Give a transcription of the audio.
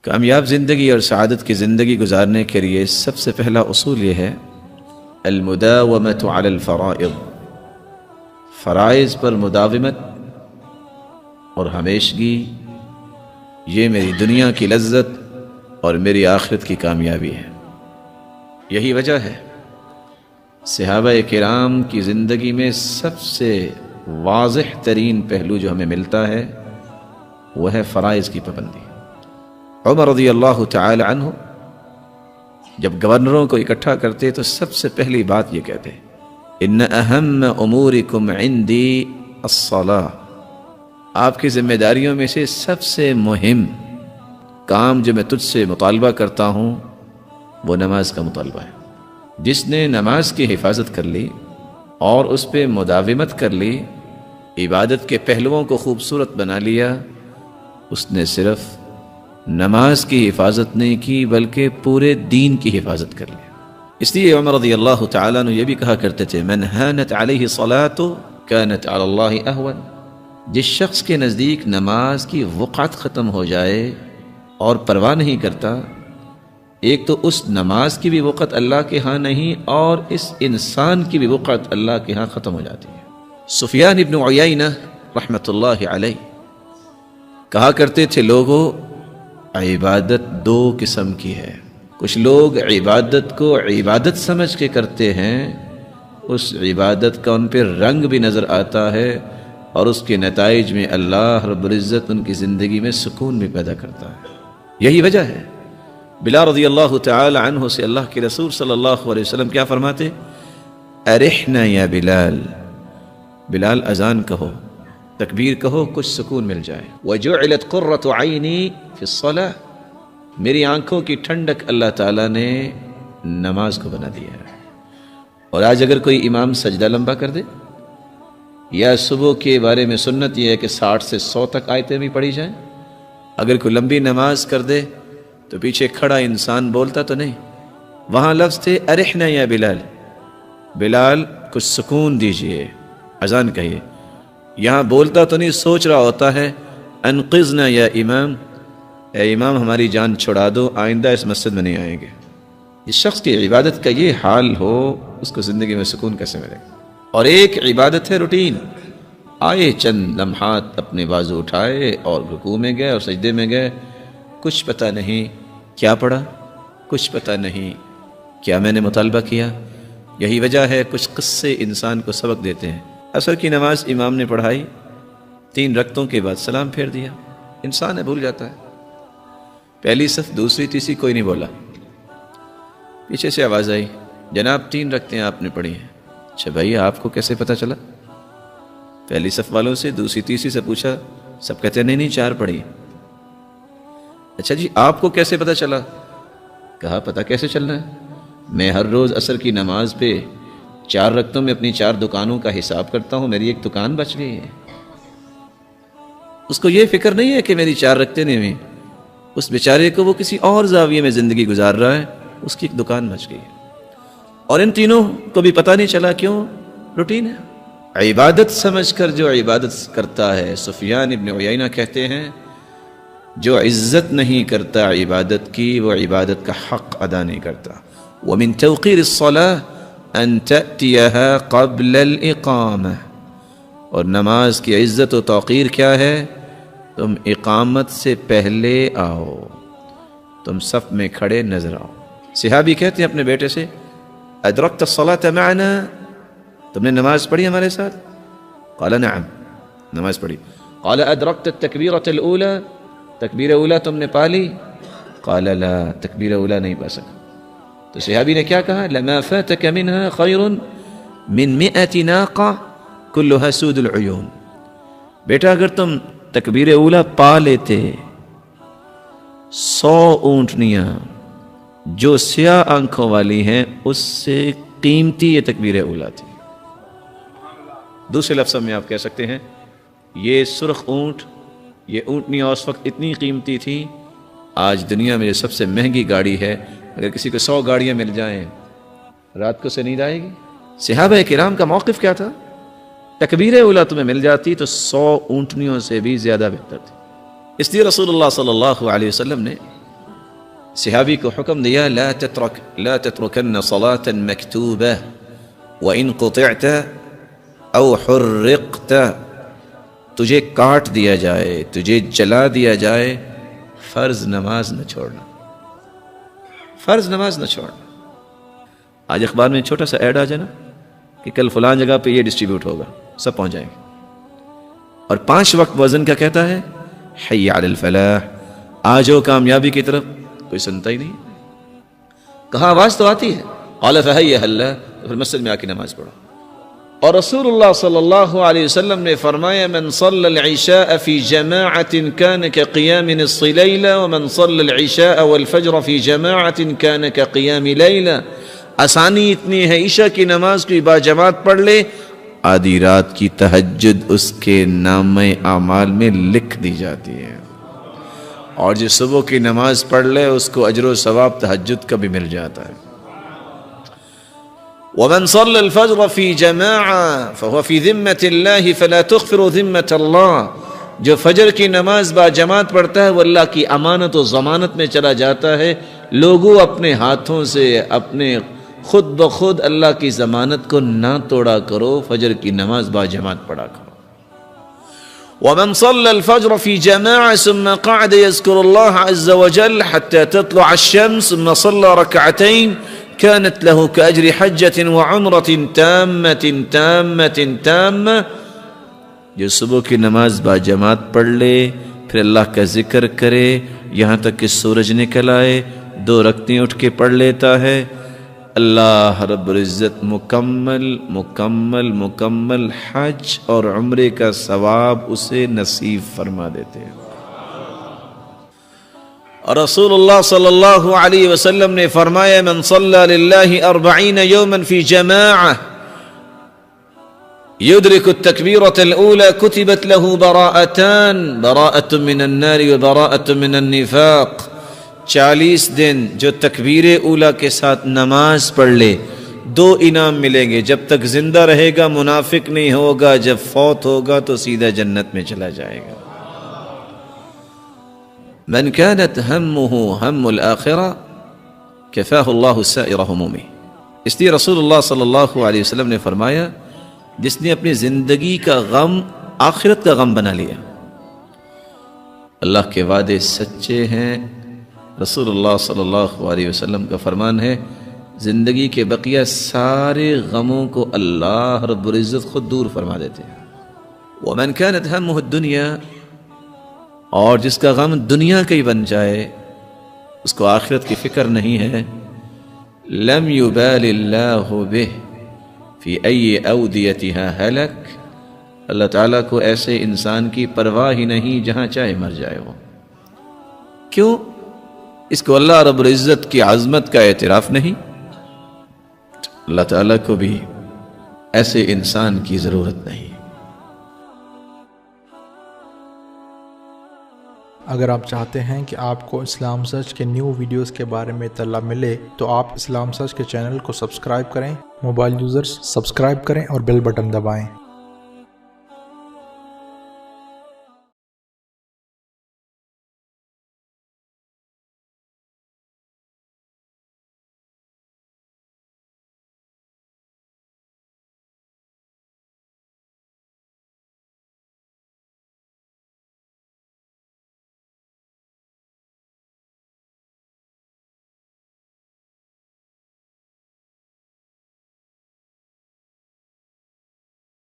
کامیاب زندگی اور سعادت کی زندگی گزارنے کے لیے سب سے پہلا اصول یہ ہے المداومۃ علی الفرائض، فرائض پر مداومت اور ہمیشگی، یہ میری دنیا کی لذت اور میری آخرت کی کامیابی ہے۔ یہی وجہ ہے صحابہ کرام کی زندگی میں سب سے واضح ترین پہلو جو ہمیں ملتا ہے وہ ہے فرائض کی پابندی۔ عمر رضی اللہ تعالی عنہ جب گورنروں کو اکٹھا کرتے تو سب سے پہلی بات یہ کہتے ان اہم امورکم عندی الصلاۃ، آپ کی ذمہ داریوں میں سے سب سے مہم کام جو میں تجھ سے مطالبہ کرتا ہوں وہ نماز کا مطالبہ ہے۔ جس نے نماز کی حفاظت کر لی اور اس پہ مداومت کر لی، عبادت کے پہلوؤں کو خوبصورت بنا لیا، اس نے صرف نماز کی حفاظت نہیں کی بلکہ پورے دین کی حفاظت کر لی۔ اس لیے عمر رضی اللہ تعالیٰ عنہ یہ بھی کہا کرتے تھے من ہانت علیہ صلاۃ کانت علی اللہ اہون، جس شخص کے نزدیک نماز کی وقعت ختم ہو جائے اور پرواہ نہیں کرتا، ایک تو اس نماز کی بھی وقت اللہ کے ہاں نہیں اور اس انسان کی بھی وقت اللہ کے ہاں ختم ہو جاتی ہے۔ سفیان ابن عیینہ رحمۃ اللہ علیہ کہا کرتے تھے لوگوں، عبادت دو قسم کی ہے، کچھ لوگ عبادت کو عبادت سمجھ کے کرتے ہیں، اس عبادت کا ان پہ رنگ بھی نظر آتا ہے اور اس کے نتائج میں اللہ رب العزت ان کی زندگی میں سکون بھی پیدا کرتا ہے۔ یہی وجہ ہے بلال رضی اللہ تعالی عنہ سے اللہ کے رسول صلی اللہ علیہ وسلم کیا فرماتے؟ ارحنا یا بلال، بلال اذان کہو، تکبیر کہو، کچھ سکون مل جائے۔ وجعلت قرۃ عینی فی الصلاۃ، میری آنکھوں کی ٹھنڈک اللہ تعالیٰ نے نماز کو بنا دیا ہے۔ اور آج اگر کوئی امام سجدہ لمبا کر دے، یا صبح کے بارے میں سنت یہ ہے کہ 60 سے 100 تک آیتیں بھی پڑھی جائیں، اگر کوئی لمبی نماز کر دے تو پیچھے کھڑا انسان بولتا تو نہیں، وہاں لفظ تھے ارحنا یا بلال، بلال کچھ سکون دیجئے، اذان کہیے، یہاں بولتا تو نہیں، سوچ رہا ہوتا ہے انقذنا یا امام، اے امام ہماری جان چھڑا دو، آئندہ اس مسجد میں نہیں آئیں گے۔ اس شخص کی عبادت کا یہ حال ہو، اس کو زندگی میں سکون کیسے ملے گا؟ اور ایک عبادت ہے روٹین، آئے چند لمحات اپنے بازو اٹھائے اور رکوع میں گئے اور سجدے میں گئے، کچھ پتہ نہیں کیا پڑھا، کچھ پتہ نہیں کیا میں نے مطالبہ کیا۔ یہی وجہ ہے کچھ قصے انسان کو سبق دیتے ہیں۔ عصر کی نماز امام نے پڑھائی، 3 رکعتوں کے بعد سلام پھیر دیا، انسان ہے بھول جاتا ہے، پہلی صف دوسری تیسری کوئی نہیں بولا، پیچھے سے آواز آئی جناب 3 رکعتیں آپ نے پڑھی ہیں۔ اچھا بھائی آپ کو کیسے پتہ چلا؟ پہلی صف والوں سے دوسری تیسری سے پوچھا، سب کہتے ہیں نہیں 4 پڑھی۔ اچھا جی آپ کو کیسے پتہ چلا؟ کہا پتہ کیسے چلنا ہے، میں ہر روز عصر کی نماز پہ 4 رکعتوں میں اپنی 4 دکانوں کا حساب کرتا ہوں، میری ایک دکان بچ گئی ہے۔ اس کو یہ فکر نہیں ہے کہ میری 4 رکعتیں نہیں ہوئی، اس بیچارے کو وہ کسی اور زاویے میں زندگی گزار رہا ہے، اس کی ایک دکان بچ گئی ہے۔ اور ان تینوں کو بھی پتہ نہیں چلا، کیوں؟ روٹین ہے۔ عبادت سمجھ کر جو عبادت کرتا ہے، سفیان ابن عیینہ کہتے ہیں جو عزت نہیں کرتا عبادت کی، وہ عبادت کا حق ادا نہیں کرتا۔ وَمِن تَوْقِيرِ الصَّلَاةِ أَن تَأْتِيَهَا قَبْلَ الْإِقَامَةِ، اور نماز کی عزت و توقیر کیا ہے؟ تم اقامت سے پہلے آؤ، تم صف میں کھڑے نظر آؤ۔ صحابی کہتے ہیں اپنے بیٹے سے ادرکت الصلاة معنا، تم نے نماز پڑھی ہمارے ساتھ؟ قال نعم، نماز پڑھی۔ قال ادرکت التکبیرۃ الاولی، تکبیر اولا تم نے پا لی؟ قال لا، تکبیر اولا نہیں پا سکا۔ تو صحابی نے کیا کہا؟ لما فاتك منها خیر من 100 ناقہ كلها سود العیون، بیٹا اگر تم تکبیر اولا پا لیتے، 100 اونٹنیاں جو سیاہ آنکھوں والی ہیں اس سے قیمتی یہ تکبیر اولا تھی۔ دوسرے لفظوں میں آپ کہہ سکتے ہیں یہ سرخ اونٹ، یہ اونٹنیاں اس وقت اتنی قیمتی تھی، آج دنیا میں یہ سب سے مہنگی گاڑی ہے، اگر کسی کو 100 گاڑیاں مل جائیں رات کو سے نیند آئے گی؟ صحابہ کرام کا موقف کیا تھا؟ تکبیر اولا تمہیں مل جاتی تو 100 اونٹنیوں سے بھی زیادہ بہتر تھی۔ اس لیے رسول اللہ صلی اللہ علیہ وسلم نے صحابی کو حکم دیا لا تترکن صلاة مکتوبہ وإن قطعت او حرقت، تجھے کاٹ دیا جائے، تجھے جلا دیا جائے، فرض نماز نہ چھوڑنا، فرض نماز نہ چھوڑنا۔ آج اخبار میں چھوٹا سا ایڈ آ جائے نا کہ کل فلان جگہ پہ یہ ڈسٹریبیوٹ ہوگا، سب پہنچ جائیں گے، اور 5 وقت وزن کا کہتا ہے حی علی الفلاح، آجو کامیابی کی طرف، کوئی سنتا ہی نہیں۔ کہاں آواز تو آتی ہے قال فہیہ اللہ، پھر مسجد میں آ کے نماز پڑھو۔ اور رسول اللہ صلی اللہ علیہ وسلم نے فرمایا من صلی العشاء فی جماعت کان کقیام نصف لیلہ ومن صلی العشاء والفجر فی جماعت کان کقیام لیلہ۔ آسانی اتنی ہے، عشاء کی نماز کوئی باجماعت پڑھ لے، آدھی رات کی تہجد اس کے نامہ اعمال میں لکھ دی جاتی ہے، اور جو صبح کی نماز پڑھ لے اس کو اجر و ثواب تہجد کا بھی مل جاتا ہے۔ ومن صلى الفجر في جماعة فهو في ذمة الله فلا تغفر ذمة الله، جو فجر کی نماز با جماعت پڑھتا ہے وہ اللہ کی امانت و ضمانت میں چلا جاتا ہے۔ لوگوں اپنے ہاتھوں سے اپنے خود بخود اللہ کی ضمانت کو نہ توڑا کرو، فجر کی نماز با جماعت پڑھا کرو۔ ومن صلى الفجر في جماعة ثم قعد يذكر الله عز وجل حتى تطلع الشمس ثم صلى ركعتين كانت له كأجر حجة وعمرة تامة تامة تامة۔ جو صبح کی نماز با جماعت پڑھ لے، پھر اللہ کا ذکر کرے یہاں تک کہ سورج نکل آئے، 2 رکعتیں اٹھ کے پڑھ لیتا ہے، اللہ رب العزت مکمل مکمل مکمل حج اور عمرے کا ثواب اسے نصیب فرما دیتے ہیں۔ اور رسول اللہ صلی اللہ علیہ وسلم نے فرمایا من صلی للہ 40 یوما فی جماعہ یدرک التکبیرۃ الاولى کتبت له براءتان، براءة من النار وبراءة من النفاق۔ 40 دن جو تکبیر اولا کے ساتھ نماز پڑھ لے 2 انعام ملیں گے، جب تک زندہ رہے گا منافق نہیں ہوگا، جب فوت ہوگا تو سیدھا جنت میں چلا جائے گا۔ من كانت همه هم الآخرة كفاه الله سائر همومه۔ اس لیے رسول اللہ صلی اللہ علیہ وسلم نے فرمایا جس نے اپنی زندگی کا غم آخرت کا غم بنا لیا، اللہ کے وعدے سچے ہیں۔ رسول اللہ صلی اللہ علیہ وسلم کا فرمان ہے زندگی کے بقیہ سارے غموں کو اللہ رب العزت خود دور فرما دیتے ہیں۔ ومن كانت همه الدنيا، اور جس کا غم دنیا کا ہی بن جائے، اس کو آخرت کی فکر نہیں ہے، لم يبال اللہ به فی ای اودیتها ہلک، اللہ تعالیٰ کو ایسے انسان کی پرواہ ہی نہیں جہاں چاہے مر جائے وہ۔ کیوں؟ اس کو اللہ رب العزت کی عظمت کا اعتراف نہیں۔ اللہ تعالیٰ کو بھی ایسے انسان کی ضرورت نہیں۔ اگر آپ چاہتے ہیں کہ آپ کو اسلام سرچ کے نیو ویڈیوز کے بارے میں اطلاع ملے تو آپ اسلام سرچ کے چینل کو سبسکرائب کریں، موبائل یوزرز سبسکرائب کریں اور بیل بٹن دبائیں۔